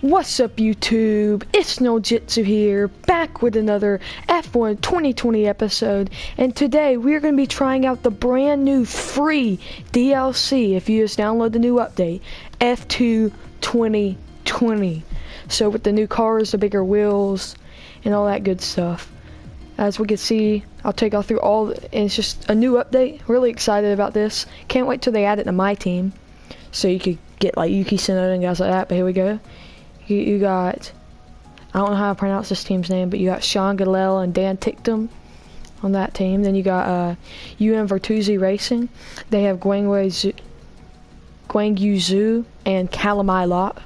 What's up YouTube? It's No Jitsu here, back with another F1 2020 episode, and today we're going to be trying out the brand new free DLC if you just download the new update, F2 2020. So with the new cars, the bigger wheels, and all that good stuff. As we can see, I'll take y'all through all, and it's just a new update. Really excited about this. Can't wait till they add it to my team, so you could get like Yuki Tsunoda and guys like that, but here we go. You got, I don't know how to pronounce this team's name, but you got Sean Galel and Dan Ticktum on that team. Then you got UM Vertuzzi Racing. They have Guang Yu Zhu and Calamai Lot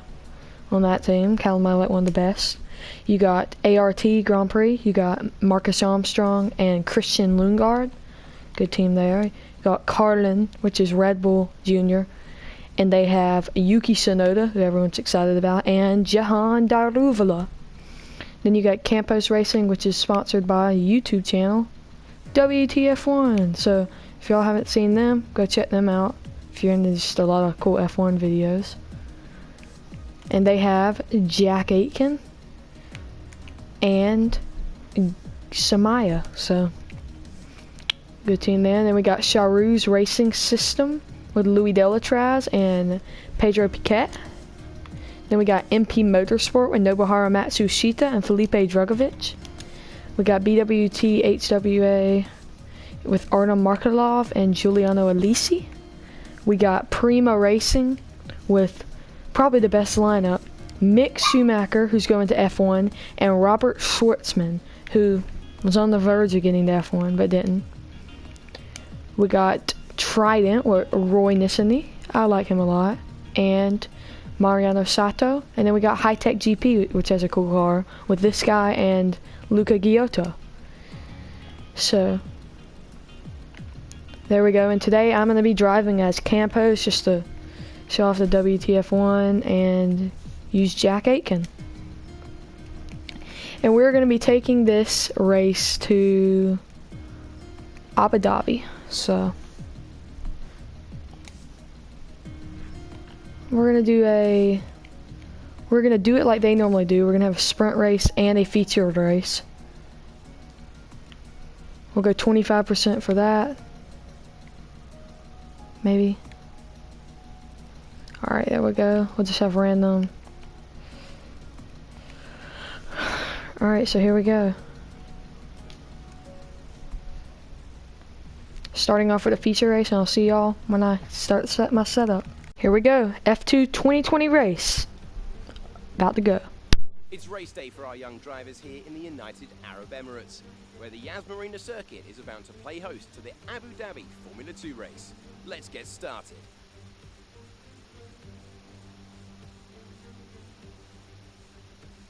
on that team. Calamai Lot, one of the best. You got ART Grand Prix. You got Marcus Armstrong and Christian Lundgaard. Good team there. You got Carlin, which is Red Bull Junior. And they have Yuki Tsunoda, who everyone's excited about, and JEHAN DARUVALA. Then you got Campos Racing, which is sponsored by a YouTube channel, WTF1. So if y'all haven't seen them, go check them out if you're into just a lot of cool F1 videos. And they have Jack Aitken and Samaya. So good team there. And then we got Charu's Racing System with Louis Delatraz and Pedro Piquet. Then we got MP Motorsport with Nobuharu Matsushita and Felipe Drugovich. We got BWT HWA with Artem Markelov and Giuliano Alisi. We got Prima Racing with probably the best lineup, Mick Schumacher, who's going to F1, and Robert Schwartzman, who was on the verge of getting to F1 but didn't. We got Trident with Roy Nissany, I like him a lot, and Mariano Sato. And then we got High Tech GP, which has a cool car, with this guy and Luca Giotto. So there we go. And today I'm going to be driving as Campos just to show off the WTF1 and use Jack Aitken. And we're going to be taking this race to Abu Dhabi. So we're gonna do it like they normally do. We're gonna have a sprint race and a featured race. We'll go 25% for that. Maybe. Alright, there we go. We'll just have random. Alright, so here we go. Starting off with a feature race, and I'll see y'all when I start my setup. Here we go, F2 2020 race. About to go. It's race day for our young drivers here in the United Arab Emirates, where the Yas Marina circuit is about to play host to the Abu Dhabi Formula 2 race. Let's get started.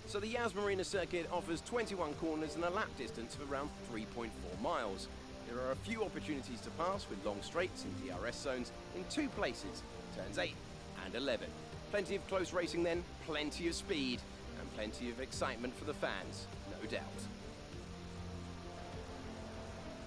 So the Yas Marina circuit offers 21 corners and a lap distance of around 3.4 miles. There are a few opportunities to pass with long straights and DRS zones in two places, turns 8 and 11. Plenty of close racing then, plenty of speed, and plenty of excitement for the fans, no doubt.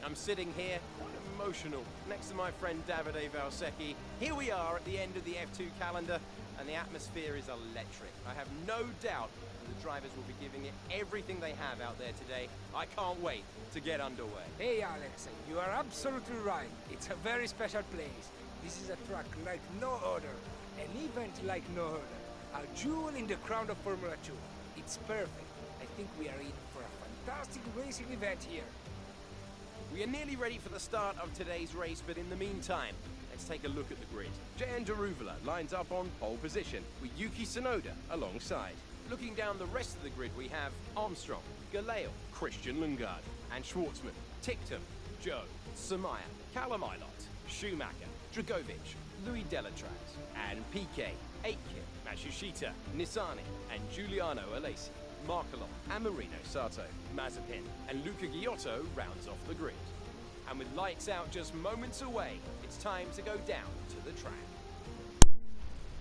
I'm sitting here, quite emotional, next to my friend Davide Valsecchi. Here we are at the end of the F2 calendar, and the atmosphere is electric. I have no doubt the drivers will be giving it everything they have out there today. I can't wait to get underway. Hey Alex, you are absolutely right. It's a very special place. This is a track like no other, an event like no other, a jewel in the crown of Formula 2. It's perfect. I think we are in for a fantastic racing event here. We are nearly ready for the start of today's race, but in the meantime, let's take a look at the grid. JEHAN DARUVALA lines up on pole position, with Yuki Tsunoda alongside. Looking down the rest of the grid, we have Armstrong, Galeo, Christian Lundgaard, and Schwartzman, Ticktum, Joe, Samaya, Calamai Lot, Schumacher, Drugovich, Louis Delatraz, and Piquet, Aitken, Matsushita, Nissany, and Giuliano Alisi. Markelov, and Marino Sato, Mazepin, and Luca Giotto rounds off the grid. And with lights out just moments away, it's time to go down to the track.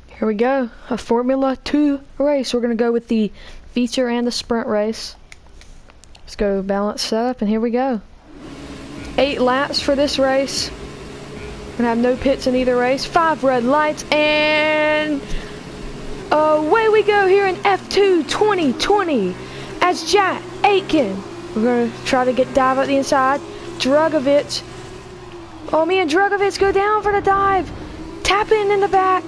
Here we go, a Formula 2 race. We're going to go with the feature and the sprint race. Let's go balance setup, and here we go. 8 laps for this race. We're going to have no pits in either race. 5 red lights, and Away we go here in F2 2020 as Jack Aitken. We're going to try to dive up the inside. Dragovic. Oh, me and Dragovic go down for the dive. Tap in the back.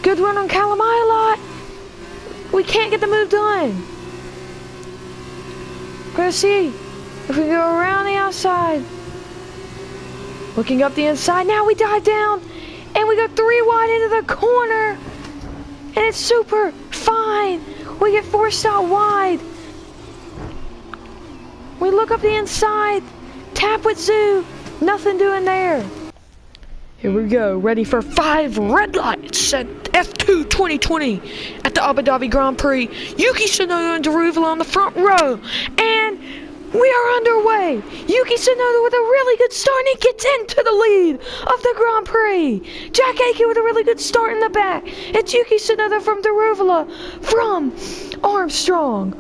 Good run on Kalamai. We can't get the move done. We're going to see if we go around the outside. Looking up the inside. Now we dive down. And we go 3 wide into the corner. And it's super fine. We get forced out wide. We look up the inside. Tap with Zoo. Nothing doing there. Here we go. Ready for 5 red lights at F2 2020 at the Abu Dhabi Grand Prix. Yuki Tsunoda and Daruvala on the front row. And we are underway. Yuki Tsunoda with a really good start, and he gets into the lead of the Grand Prix. Jack Aitken with a really good start in the back. It's Yuki Tsunoda from Daruvala from Armstrong.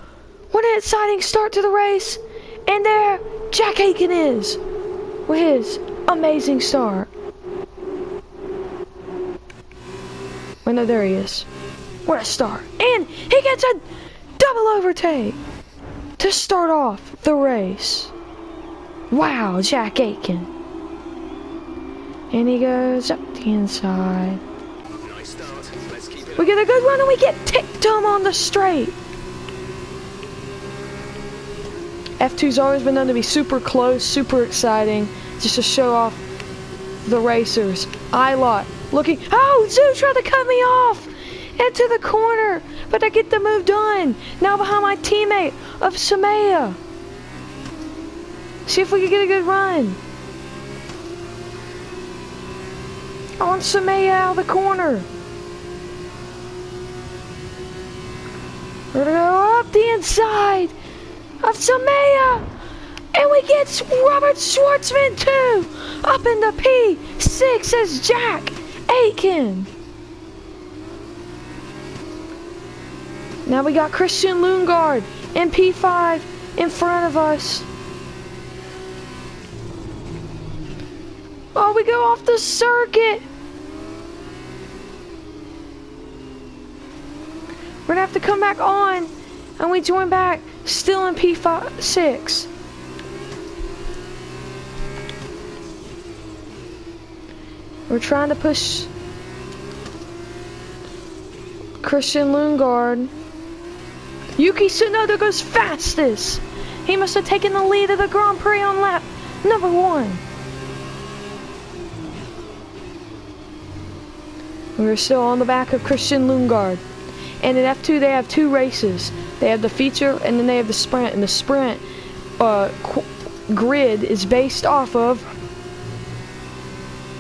What an exciting start to the race. And there Jack Aitken is with his amazing start. Well, no, there he is. What a start. And he gets a double overtake to start off the race. Wow, Jack Aitken. And he goes up the inside. Nice start. Let's keep it We get a good run and we get ticked on the straight. F2's always been known to be super close, super exciting, just to show off the racers. Ilot looking, oh, Zoo tried to cut me off into the corner, but I get the move done. Now behind my teammate of Samaya. See if we can get a good run. On Samaya out of the corner. We're gonna go up the inside of Samaya. And we get Robert Schwartzman too. Up in the P6 as Jack Aitken. Now we got Christian Lundgaard in P5 in front of us. Oh, we go off the circuit. We're gonna have to come back on, and we join back still in P6. We're trying to push Christian Lundgaard. Yuki Tsunoda goes fastest. He must have taken the lead of the Grand Prix on lap number 1. We're still on the back of Christian Lundgaard. And in F2 they have 2 races. They have the feature and then they have the sprint. And the sprint grid is based off of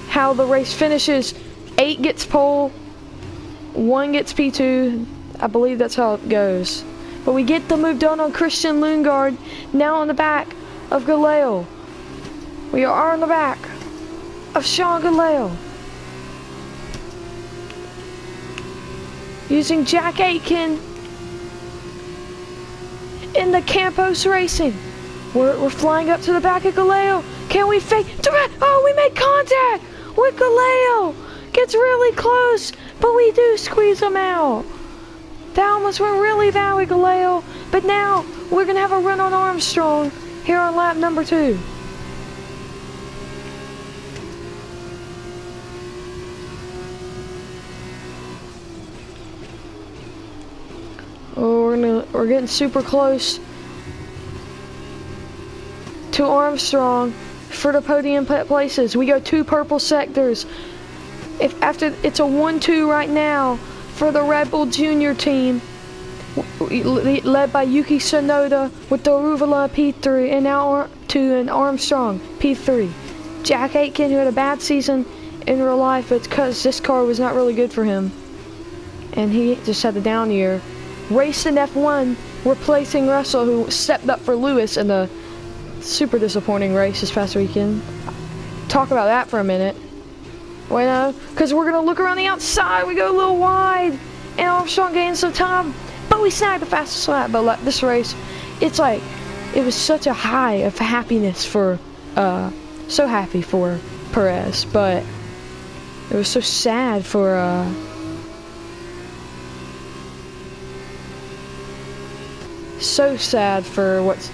how the race finishes. 8 gets pole, 1 gets P2. I believe that's how it goes. But we get the move done on Christian Lundgaard. Now on the back of Galeo. We are on the back of Sean Galeo. Using Jack Aitken in the Campos Racing. We're flying up to the back of Galeo. Can we fake? Oh, we made contact with Galeo. Gets really close, but we do squeeze him out. That almost went really bad with Galeo, but now we're gonna have a run on Armstrong here on lap number 2. Oh, we're getting super close to Armstrong for the podium places. We go 2 purple sectors. After it's a 1-2 right now for the Red Bull Junior team, led by Yuki Tsunoda with Daruvala P3 and now to an Armstrong P3. Jack Aitken, who had a bad season in real life, but because this car was not really good for him, and he just had a down year. Raced in F1, replacing Russell, who stepped up for Lewis in the super disappointing race this past weekend. Talk about that for a minute. Well, because we're going to look around the outside. We go a little wide, and Armstrong gains some time, but we snagged the fastest lap. But this race, it's like, it was such a high of happiness for, so happy for Perez, but it was so sad for so sad for what's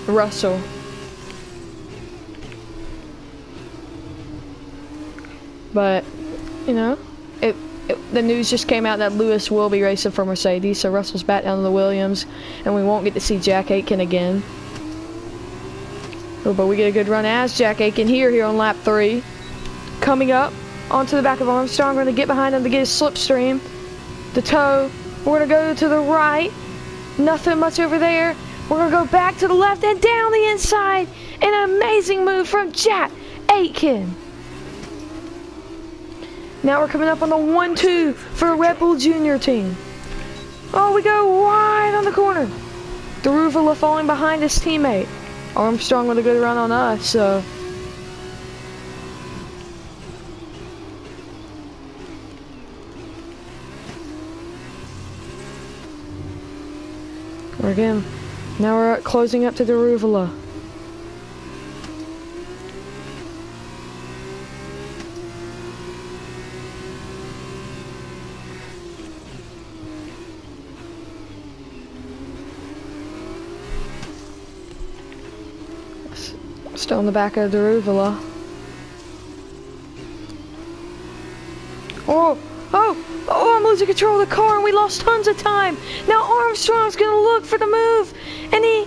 Russell. But you know, the news just came out that Lewis will be racing for Mercedes, so Russell's back down to the Williams, and we won't get to see Jack Aitken again. Oh, but we get a good run as Jack Aitken here on lap 3. Coming up onto the back of Armstrong. We're going to get behind him to get his slipstream. The toe. We're going to go to the right. Nothing much over there. We're going to go back to the left and down the inside. An amazing move from Jack Aitken. Now we're coming up on the 1-2 for Red Bull Junior team. Oh, we go wide on the corner. Daruvalla falling behind his teammate. Armstrong with a good run on us, so. Again, now we're closing up to Daruvalla. Still in the back of Daruvalla. Oh, I'm losing control of the car and we lost tons of time. Now Armstrong's gonna look for the move and he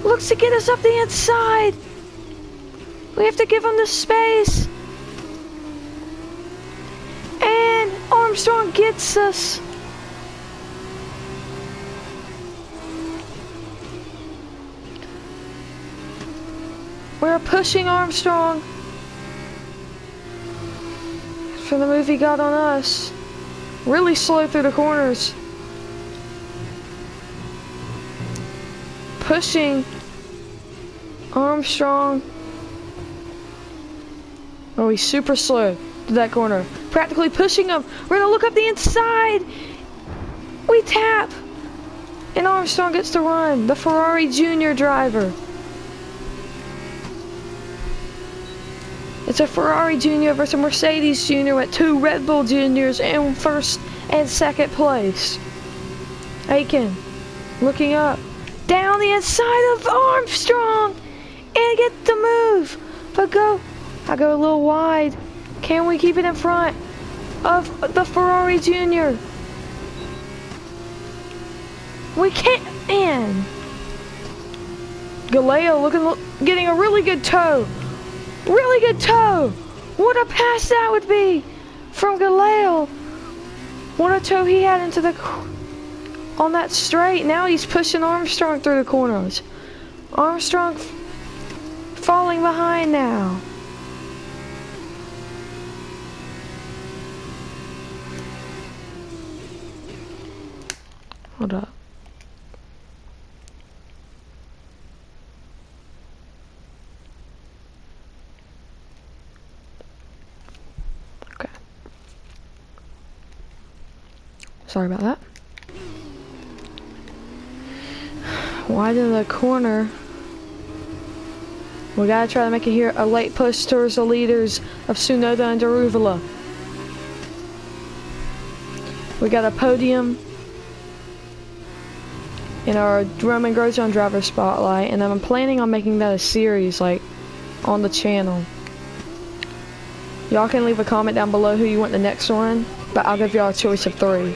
looks to get us up the inside. We have to give him the space. And Armstrong gets us. We're pushing Armstrong for the move he got on us. Really slow through the corners. Pushing Armstrong. Oh, he's super slow to that corner. Practically pushing him. We're gonna look up the inside. We tap. And Armstrong gets to run. The Ferrari Junior driver. It's a Ferrari Junior versus a Mercedes Junior with 2 Red Bull Juniors in first and second place. Aitken looking up. Down the inside of Armstrong and get the move. But I go a little wide. Can we keep it in front of the Ferrari Junior? We can't. Man. Galeo getting a really good toe. Really good toe. What a pass that would be from Galeo. What a toe he had into on that straight. Now he's pushing Armstrong through the corners. Armstrong falling behind now. Hold up. Sorry about that. Wide in the corner. We gotta try to make it here a late push towards the leaders of Tsunoda and Daruvalla. We got a podium in our Roman Grosjean driver spotlight, and I'm planning on making that a series, like, on the channel. Y'all can leave a comment down below who you want the next one, but I'll give y'all a choice of 3.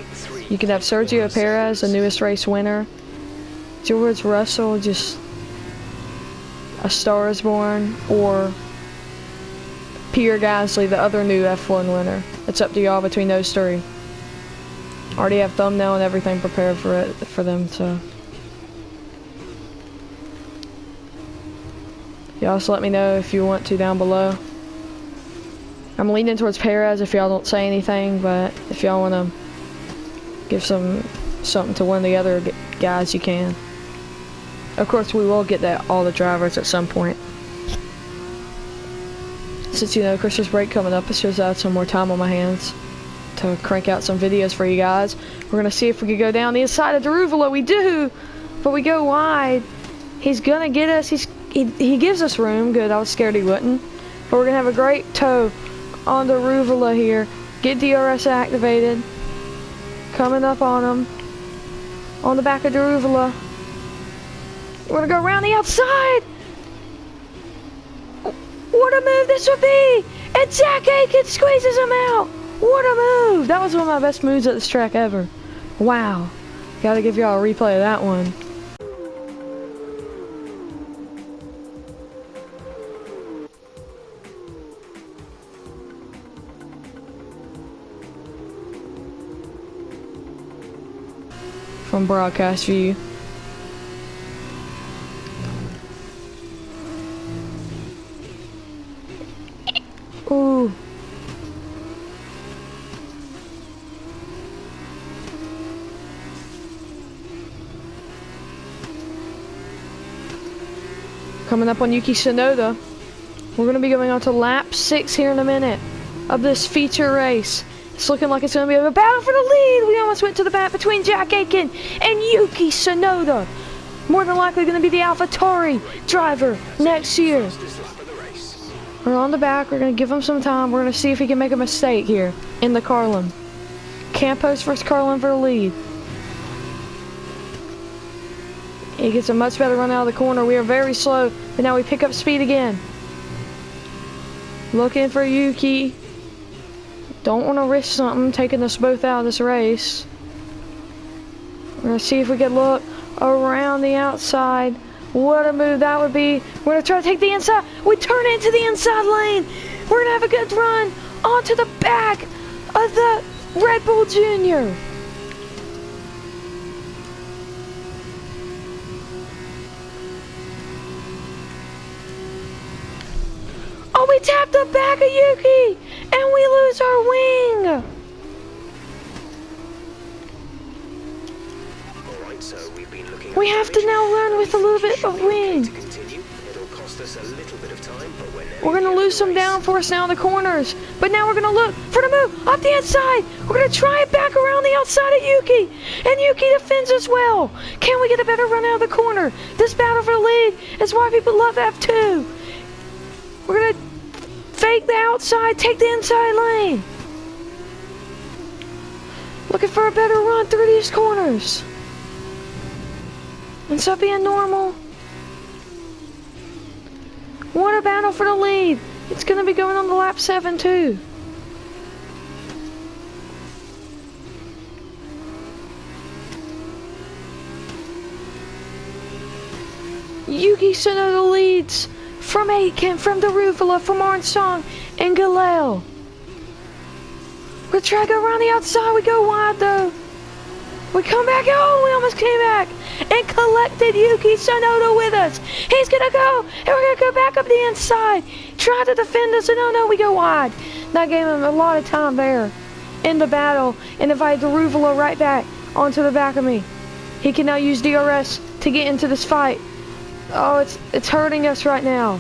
You can have Sergio Perez, the newest race winner, George Russell, just A Star Is Born, or Pierre Gasly, the other new F1 winner. It's up to y'all between those 3. Already have thumbnail and everything prepared for them, so y'all just let me know if you want to down below. I'm leaning towards Perez if y'all don't say anything, but if y'all want to give something to one of the other guys, you can. Of course, we will get all the drivers at some point. Since, you know, Christmas break coming up, it shows I have some more time on my hands to crank out some videos for you guys. We're going to see if we can go down the inside of Daruvalla. We do, but we go wide. He's going to get us. He gives us room. Good, I was scared he wouldn't. But we're going to have a great toe on Daruvalla here. Get DRS activated. Coming up on him. on the back of Daruvalla. We're gonna go around the outside. What a move this would be! And Zach Aitken squeezes him out. What a move! That was one of my best moves at this track ever. Wow. Gotta give y'all a replay of that one. From broadcast view. Ooh. Coming up on Yuki Tsunoda. We're going to be going on to lap 6 here in a minute of this feature race. It's looking like it's going to be a battle for the lead. We almost went to the bat between Jack Aitken and Yuki Tsunoda. More than likely going to be the AlphaTauri driver next year. We're on the back. We're going to give him some time. We're going to see if he can make a mistake here in the Carlin. Campos versus Carlin for the lead. He gets a much better run out of the corner. We are very slow, but now we pick up speed again. Looking for Yuki. Don't want to risk something taking us both out of this race. We're going to see if we can look around the outside. What a move that would be. We're going to try to take the inside. We turn into the inside lane. We're going to have a good run onto the back of the Red Bull Junior. Oh, we tapped the back of Yuki, and we lose our wing. Alright, so we've been looking We have to now run with a little bit of wing. It'll cost us a little bit of time, but We're going to lose some downforce now in the corners. But now we're going to look for the move up the inside. We're going to try it back around the outside of Yuki. And Yuki defends as well. Can we get a better run out of the corner? This battle for the lead is why people love F2. We're going to fake the outside, take the inside lane. Looking for a better run through these corners. Instead of being normal. What a battle for the lead. It's going to be going on to lap 7 too. Yuki Tsunoda leads from Aitken, from Daruvalla, from ARMSTRONG, and Galil. We're trying to go around the outside. We go wide though. We come back. Oh, we almost came back and collected Yuki Tsunoda with us. He's gonna go, and we're gonna go back up the inside. Try to defend us, and oh no, we go wide. That gave him a lot of time there in the battle, and invited Daruvalla right back onto the back of me. He can now use DRS to get into this fight. Oh, it's hurting us right now.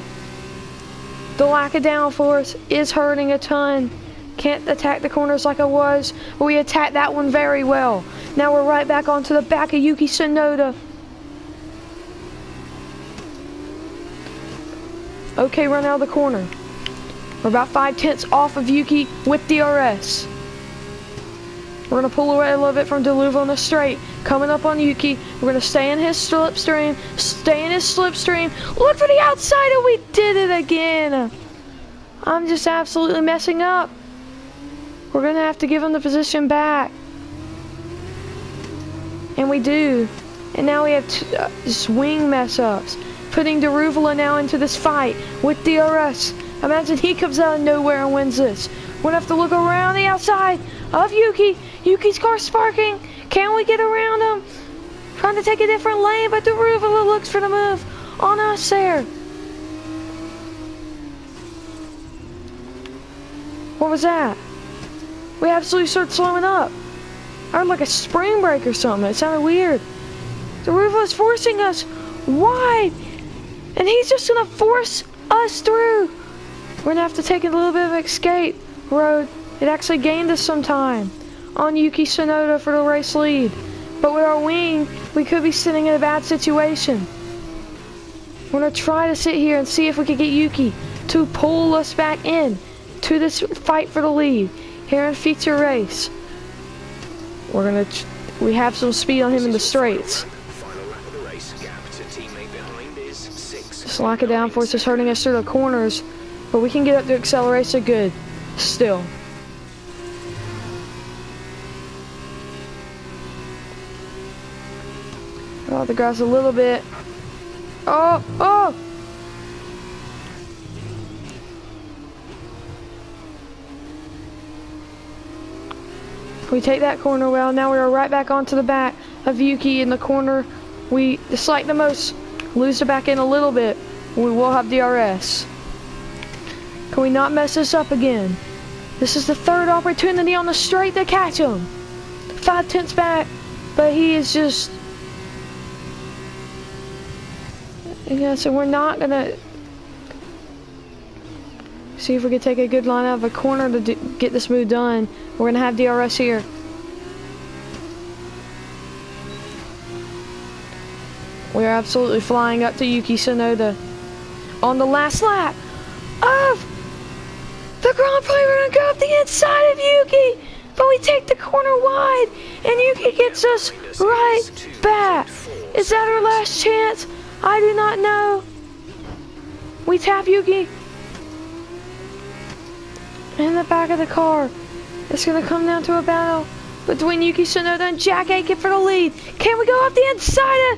The lack of downforce is hurting a ton. Can't attack the corners like I was, but we attacked that one very well. Now we're right back onto the back of Yuki Tsunoda. Okay, run out of the corner. We're about 5/10 off of Yuki with DRS. We're going to pull away a little bit from Daruvalla on the straight. Coming up on Yuki. We're going to stay in his slipstream. Stay in his slipstream. Look for the outside, and we did it again. I'm just absolutely messing up. We're going to have to give him the position back. And we do. And now we have swing mess-ups. Putting Daruvalla now into this fight with DRS. Imagine he comes out of nowhere and wins this. We're going to have to look around the outside of Yuki. Yuki's car sparking. Can we get around him? Trying to take a different lane, but Daruvalla looks for the move on us there. What was that? We absolutely started slowing up. I heard like a spring break or something. It sounded weird. Daruvalla's forcing us wide. And he's just going to force us through. We're going to have to take a little bit of escape road. It actually gained us some time on Yuki Tsunoda for the race lead. But with our wing, we could be sitting in a bad situation. We're going to try to sit here and see if we can get Yuki to pull us back in to this fight for the lead here in feature race. We're going to we have some speed on him in the straights. Final lap of the race. Gap to teammate behind is 6. Just lock it down for us. It's hurting us through the corners, but we can get up to acceleration good still. Oh, the grass a little bit. Oh, oh! We take that corner well. Now we are right back onto the back of Yuki in the corner. We dislike the most. Lose the back end a little bit. We will have DRS. Can we not mess this up again? This is the third opportunity on the straight to catch him. 5/10 back, but he is just... Yeah, so we're not gonna see if we can take a good line out of a corner to get this move done. We're gonna have DRS here. We're absolutely flying up to Yuki Tsunoda on the last lap of the Grand Prix. We're gonna go up the inside of Yuki, but we take the corner wide, and Yuki gets us right back. Is that our last chance? I do not know. We tap Yuki in the back of the car. It's gonna come down to a battle between Yuki Tsunoda and Jack Aitken for the lead. Can we go up the inside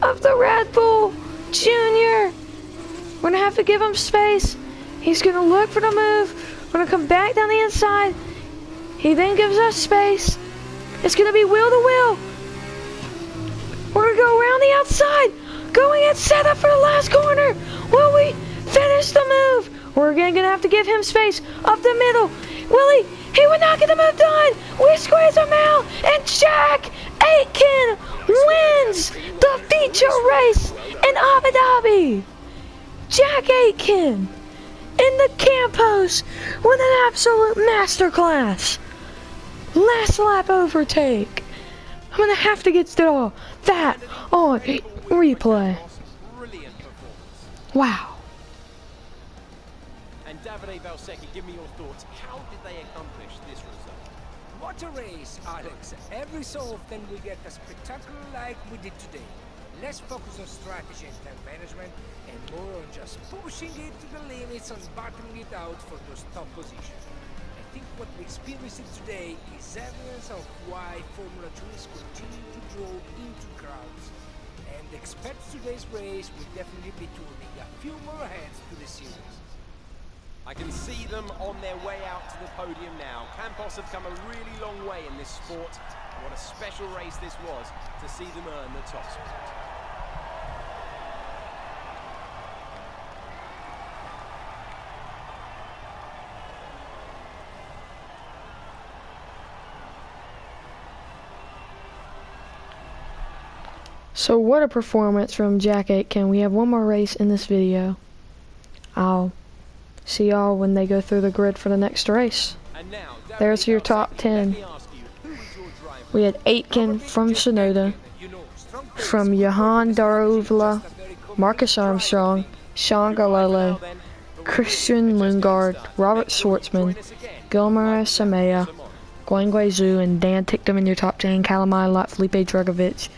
of the Red Bull Junior? We're gonna have to give him space. He's gonna look for the move. We're gonna come back down the inside. He then gives us space. It's gonna be wheel to wheel. We're gonna go around the outside, going and set up for the last corner. Will we finish the move? We're again gonna have to give him space up the middle. Will he? He would not get the move done. We squeeze him out, and Jack Aitken wins the feature race in Abu Dhabi. Jack Aitken in the Campos with an absolute masterclass. Last lap overtake. I'm gonna have to get that on replay. Brilliant performance. Wow. And Davide Valsecchi, give me your thoughts. How did they accomplish this result? What a race, Alex. Every so often we get a spectacle like we did today. Less focus on strategy and time management, and more on just pushing it to the limits and battling it out for those top positions. I think what we experienced today is evidence of why Formula 2 is continuing to draw into crowds. And expect today's race will definitely be turning a few more heads to the series. I can see them on their way out to the podium now. Campos have come a really long way in this sport. What a special race this was to see them earn the top spot. So what a performance from Jack Aitken. We have one more race in this video. I'll see y'all when they go through the grid for the next race. And now, There's your top 10. We had Aitken from Tsunoda, from JEHAN, Daruvala, Marcus Armstrong, Sean Galelo, Christian Lundgaard, Robert Schwartzman, Gilmar Samea, Guangwei Zhu, and Dan ticked them in your top 10. Kalamai, Lot, Felipe Drugovich.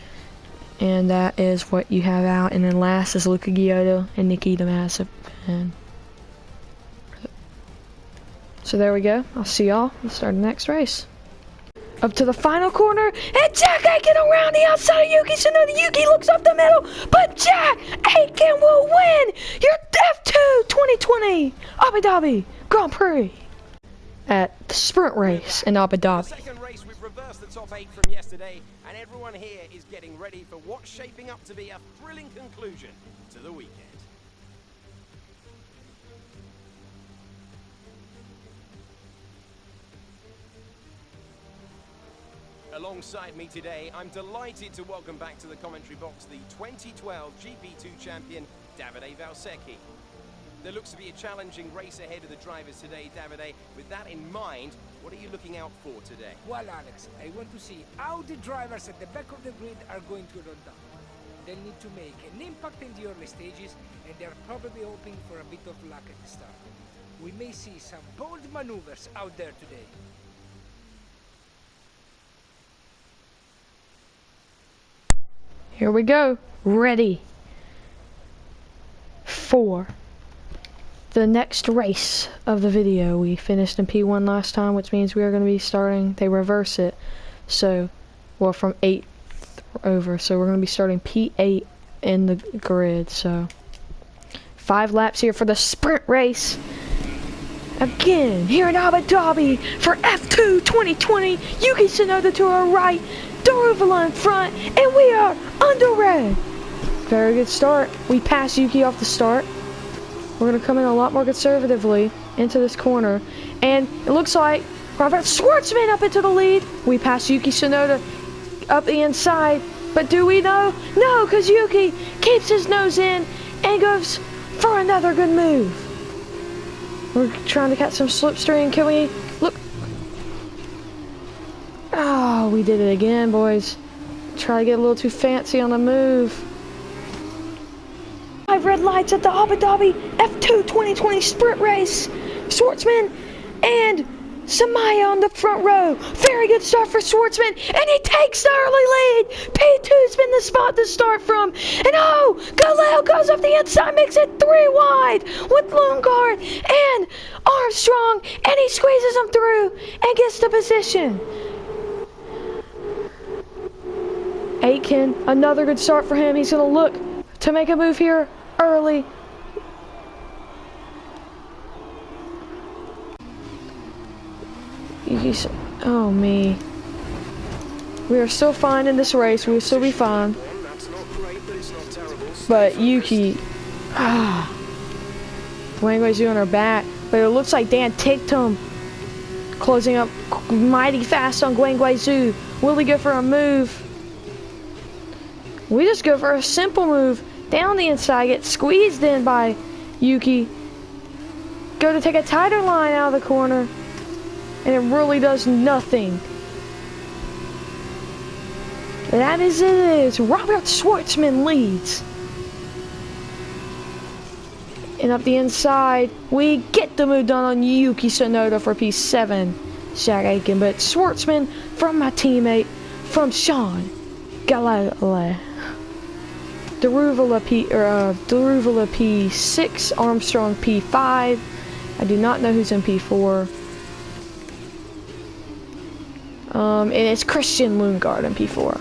And that is what you have out. And then last is Luca Giotto and Nikita Mazepin. So there we go. I'll see y'all. Let's start the next race. Up to the final corner, and Jack Aitken around the outside of Yuki Tsunoda. Yuki looks up the middle, but Jack Aitken will win your F2 2020 Abu Dhabi Grand Prix at the sprint race in Abu Dhabi. Second race, we've reversed the top 8 from yesterday, and everyone here is getting ready for what's shaping up to be a thrilling conclusion to the weekend. Alongside me today, I'm delighted to welcome back to the commentary box the 2012 GP2 champion, Davide Valsecchi. There looks to be a challenging race ahead of the drivers today, Davide. With that in mind, what are you looking out for today? Well, Alex, I want to see how the drivers at the back of the grid are going to run down. They'll need to make an impact in the early stages, and they're probably hoping for a bit of luck at the start. We may see some bold maneuvers out there today. Here we go. Ready for the next race of the video. We finished in P1 last time, which means we are going to be starting, they reverse it. So, well, from 8th over. So we're going to be starting P8 in the grid. So, 5 laps here for the sprint race. Again, here in Abu Dhabi for F2 2020. Yuki Tsunoda to our right, Daruvala in front, and we are under red. Very good start. We passed Yuki off the start. We're going to come in a lot more conservatively into this corner. And it looks like Robert Schwartzman up into the lead. We passed Yuki Tsunoda up the inside. But do we know? No, because Yuki keeps his nose in and goes for another good move. We're trying to catch some slipstream. Can we? Look. Oh, we did it again, boys. Try to get a little too fancy on the move. 5 red lights at the Abu Dhabi F2 2020 sprint race. Schwartzman and Samaya on the front row. Very good start for Schwartzman, and he takes the early lead. P2's been the spot to start from. And oh, Galileo goes up the inside, makes it 3 wide with Lundgaard and Armstrong, and he squeezes him through and gets the position. Aitken, another good start for him. He's going to look to make a move here early. Oh me. We are still fine in this race. We'll still be fine. But Yuki, Wang Weizu on our back. But it looks like Dan ticked him. Closing up mighty fast on Guang Guizhou. Will he go for a move? We just go for a simple move. Down the inside, get squeezed in by Yuki. Go to take a tighter line out of the corner. And it really does nothing. That is it. Robert Schwartzman leads. And up the inside, we get the move done on Yuki Tsunoda for P7. Shaq Aitken, but Schwartzman from my teammate, from Sean Galileo. Daruvala P6, Armstrong P5. I do not know who's in P4. And it's Christian Lundgaard in P4.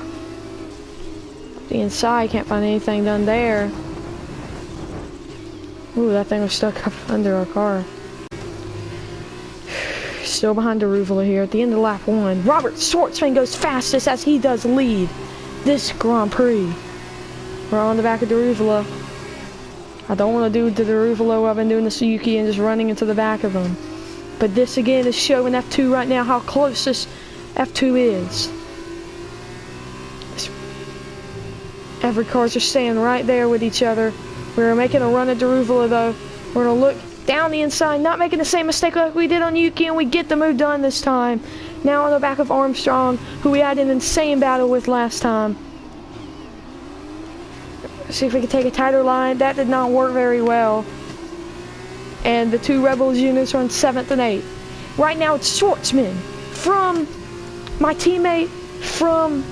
The inside, can't find anything done there. Ooh, that thing was stuck up under our car. Still behind Daruvala here at the end of lap 1. Robert Schwartzman goes fastest as he does lead this Grand Prix. We're on the back of Daruvala. I don't want to do the Daruvala what I've been doing to Suzuki and just running into the back of him. But this again is showing F2 right now how close this F2 is. Every car's just staying right there with each other. We're making a run at Daruvala though. We're gonna look down the inside, not making the same mistake like we did on Yuki, and we get the move done this time. Now on the back of Armstrong, who we had an insane battle with last time. See if we can take a tighter line. That did not work very well. And the 2 Rebels units are in 7th and 8th. Right now it's Schwartzman from my teammate, from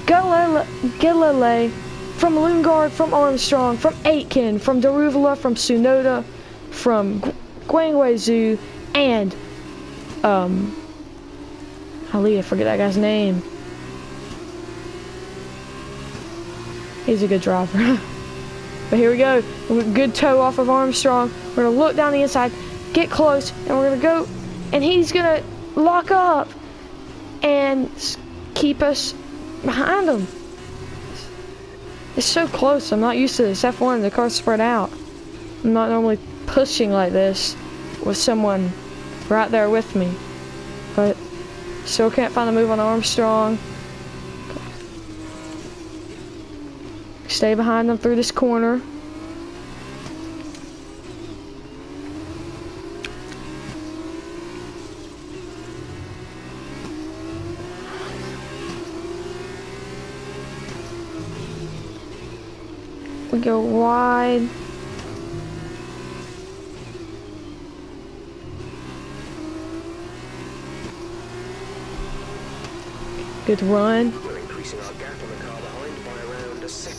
Galileo, from Lundgaard, from Armstrong, from Aitken, from Daruvala, from Tsunoda, from Guang Weizu, and I forget that guy's name. He's a good driver. But here we go. Good toe off of Armstrong. We're gonna look down the inside, get close, and we're gonna go, and he's gonna lock up and keep us behind him. It's so close. I'm not used to this. F1, the car's spread out. I'm not normally pushing like this with someone right there with me. But still can't find a move on Armstrong. Stay behind them through this corner. We go wide. Good run. We're increasing our gap on the car behind by around a second.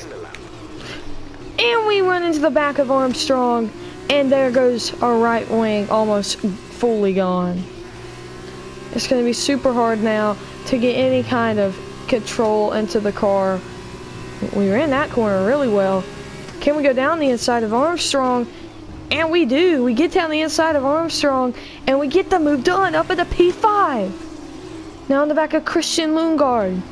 And we run into the back of Armstrong, and there goes our right wing, almost fully gone. It's going to be super hard now to get any kind of control into the car. We ran that corner really well. Can we go down the inside of Armstrong? And we do. We get down the inside of Armstrong, and we get the move done up at the P5. Now on the back of Christian Lundgaard.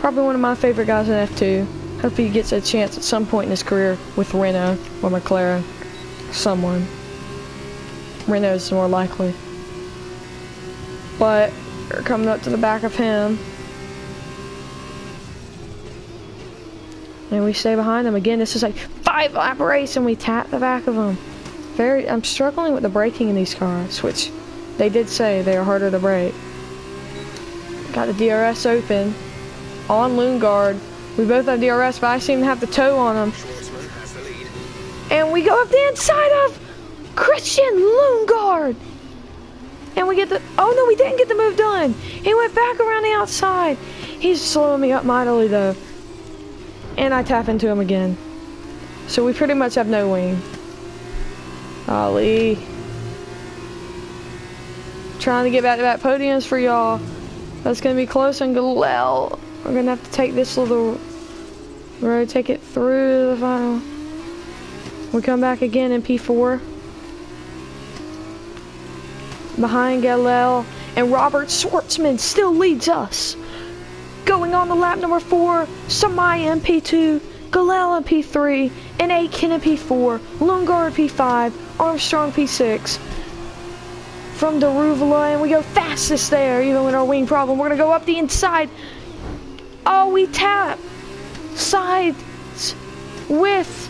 Probably one of my favorite guys in F2. Hope he gets a chance at some point in his career with Renault or McLaren. Someone. Renault's more likely. But we're coming up to the back of him. And we stay behind them. Again, this is a 5-lap race, and we tap the back of them. I'm struggling with the braking in these cars, which they did say they are harder to brake. Got the DRS open on Lundgaard. We both have DRS, but I seem to have the toe on him. SCHWARTZMAN has the lead. And we go up the inside of Christian Lundgaard. And we get the... Oh, no, we didn't get the move done. He went back around the outside. He's slowing me up mightily, though. And I tap into him again. So we pretty much have no wing. Ali. Trying to get back-to-back podiums for y'all. That's going to be close. And Galil. We're going to have to take this little road, take it through the final. We come back again in P4. Behind Galil. And Robert Schwartzman still leads us. Going on to lap number 4. Samaya in P2. Galil in P3. And Aitken in P4. Lundgaard P5. Armstrong P6. From DARUVALA. And we go fastest there, even with our wing problem. We're going to go up the inside. Oh, we tap sides with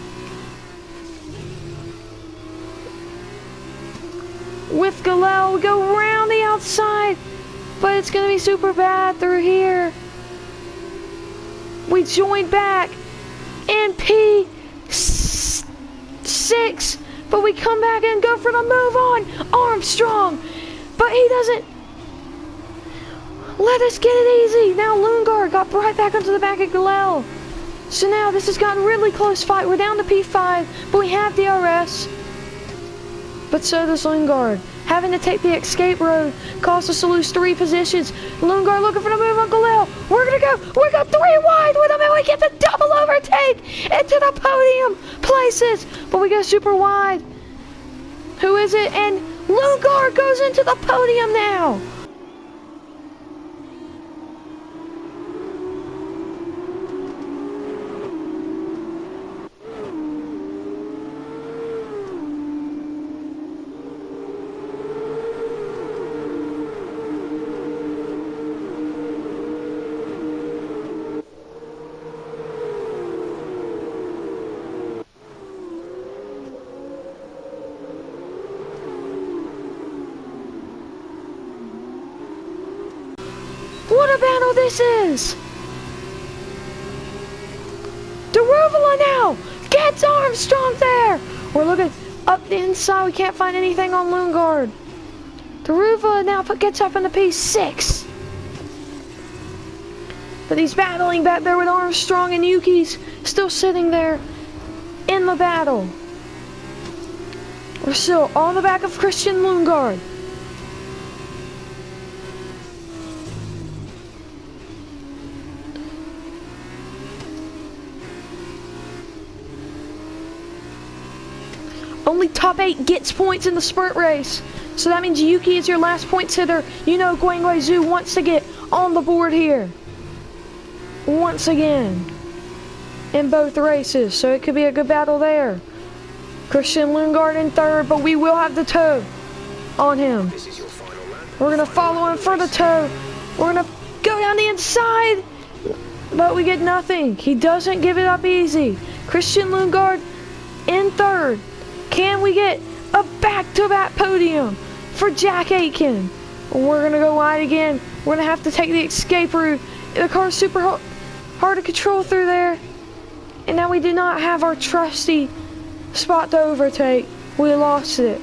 Galil. We go around the outside, but it's going to be super bad through here. We join back in P6, but we come back and go for the move on Armstrong, but he doesn't let us get it easy. Now Lundgaard got right back onto the back of Galil. So now this has gotten a really close fight. We're down to P5, but we have DRS. But so does Lundgaard. Having to take the escape road cost us to lose 3 positions. Lundgaard looking for the move on Galil. We're gonna go 3 wide with him, and we get the double overtake into the podium places. But we go super wide. Who is it? And Lundgaard goes into the podium now. What a battle this is! DARUVALA now gets Armstrong there! We're looking up the inside, we can't find anything on Lundgaard. DARUVALA now gets up in the P6. But he's battling back there with Armstrong, and Yuki's still sitting there in the battle. We're still on the back of Christian Lundgaard. Only top 8 gets points in the sprint race. So that means Yuki is your last points hitter. You know Guangwei Zhu wants to get on the board here. Once again. In both races. So it could be a good battle there. Christian Lundgaard in 3rd, but we will have the toe on him. This is your final lap. We're going to follow him for the toe. We're going to go down the inside. But we get nothing. He doesn't give it up easy. Christian Lundgaard in 3rd. Can we get a back-to-back podium for Jack Aitken? We're going to go wide again. We're going to have to take the escape route. The car's super hard to control through there. And now we do not have our trusty spot to overtake. We lost it.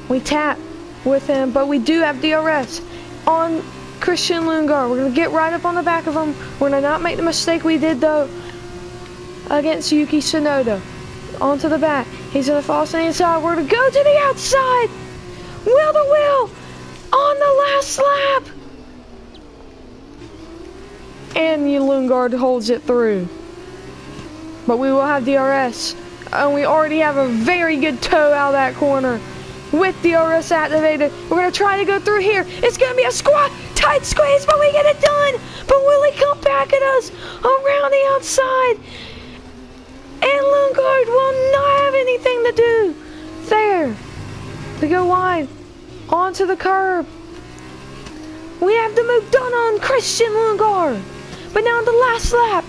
We tap with him, but we do have DRS on Christian Lundgaard. We're going to get right up on the back of him. We're going to not make the mistake we did, though, against Yuki Tsunoda. Onto the back. He's going to fall to the inside. We're going to go to the outside. Wheel to wheel. On the last lap. And Lundgaard holds it through. But we will have DRS. And we already have a very good toe out of that corner. With DRS activated. We're going to try to go through here. It's going to be a tight squeeze, but we get it done. But will he come back at us around the outside? And Lundgaard will not have anything to do. There. We go wide. Onto the curb. We have to move done on Christian Lundgaard. But now in the last lap,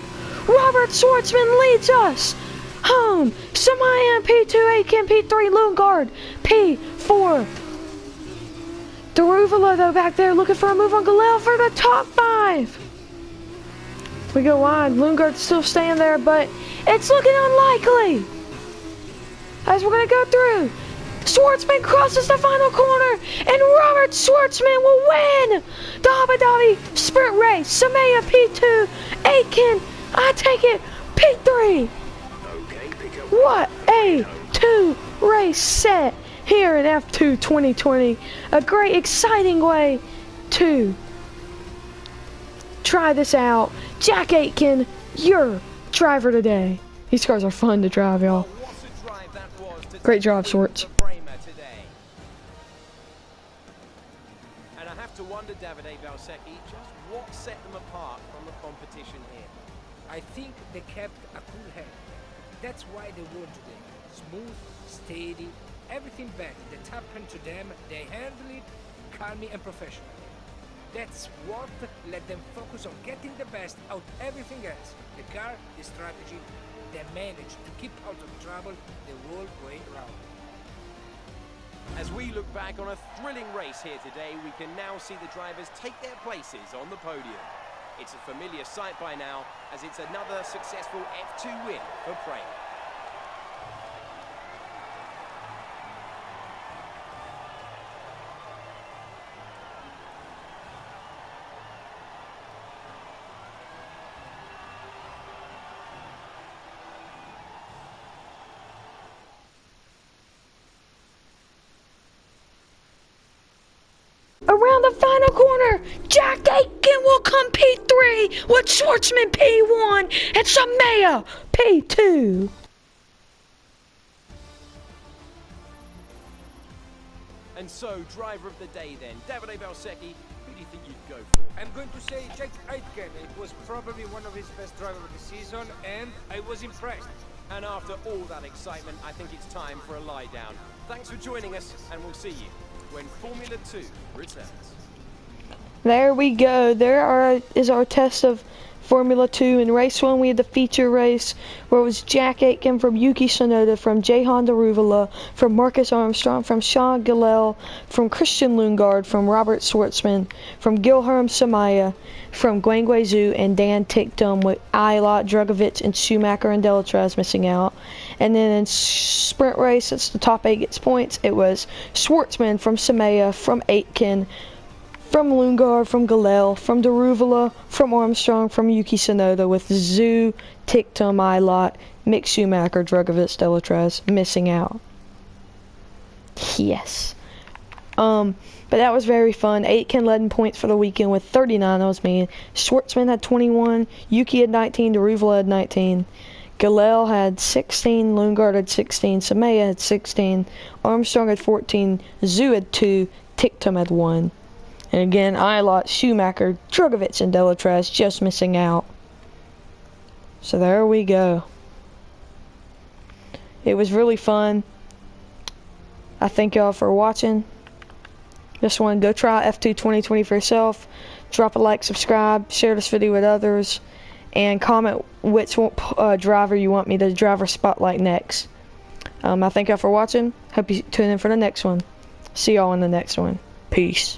Robert Schwartzman leads us home. Shwmacher P2, Aitken P3, Lundgaard P4. Daruvala, though, back there looking for a move on Galil for the top 5. We go wide. Lundgaard's still staying there, but it's looking unlikely. As we're going to go through. Schwartzman crosses the final corner, and Robert Schwartzman will win the Abu Dhabi sprint race. Shwmacher P2, Aitken, I take it, P3. What a 2 race set here in F2 2020. A great, exciting way to try this out. Jack Aitken, your driver today. These cars are fun to drive, y'all. Great job, Schwartz. And I have to wonder, Davide Valsecchi, just what set them apart from the competition here. I think they kept a cool head. That's why they won today. Smooth, steady, everything bad that happened to them, they handled it calmly and professionally. That's what let them focus on getting the best out of everything else. The car, the strategy, they managed to keep out of trouble the whole way around. As we look back on a thrilling race here today, we can now see the drivers take their places on the podium. It's a familiar sight by now, as it's another successful F2 win for Prema. Around the final corner, Jack Aitken will come P3 with Schwartzman P1 and Shwmacher P2. And so, driver of the day then, Davide Valsecchi, who do you think you'd go for? I'm going to say Jack Aitken. It was probably one of his best drivers of the season, and I was impressed. And after all that excitement, I think it's time for a lie down. Thanks for joining us, and we'll see you when Formula 2 returns. There we go. Is our test of Formula 2. In race 1, we had the feature race where it was Jack Aitken from Yuki Tsunoda, from JEHAN Daruvala, from Marcus Armstrong, from Sean Galil, from Christian Lundgaard, from Robert Schwartzman, from Guilherme Shwmacher, from Guangwei Zhu, and Dan Ticktum, with Ailot, Drugovich, and Schumacher and Delatraz missing out. And then in sprint race, it's the top 8 gets points. It was Schwartzman from Shwmacher, from Aitken, from Lundgaard, from Galil, from Daruvala, from Armstrong, from Yuki Tsunoda, with Zhu, Ticktum, Ailot, Mick Schumacher, Drugovich, Delatraz missing out. Yes. But that was very fun. Aitken led in points for the weekend with 39. That was me. Schwartzman had 21. Yuki had 19. Daruvala had 19. Galil had 16. Lundgaard had 16. Shwmacher had 16. Armstrong had 14. Zhu had 2. Ticktum had 1. And again, Ailot, Schumacher, Drugovich, and Delatraz just missing out. So there we go. It was really fun. I thank y'all for watching. Just want to go try F2 2020 for yourself. Drop a like, subscribe, share this video with others, and comment which driver you want me to driver spotlight next. I thank y'all for watching. Hope you tune in for the next one. See y'all in the next one. Peace.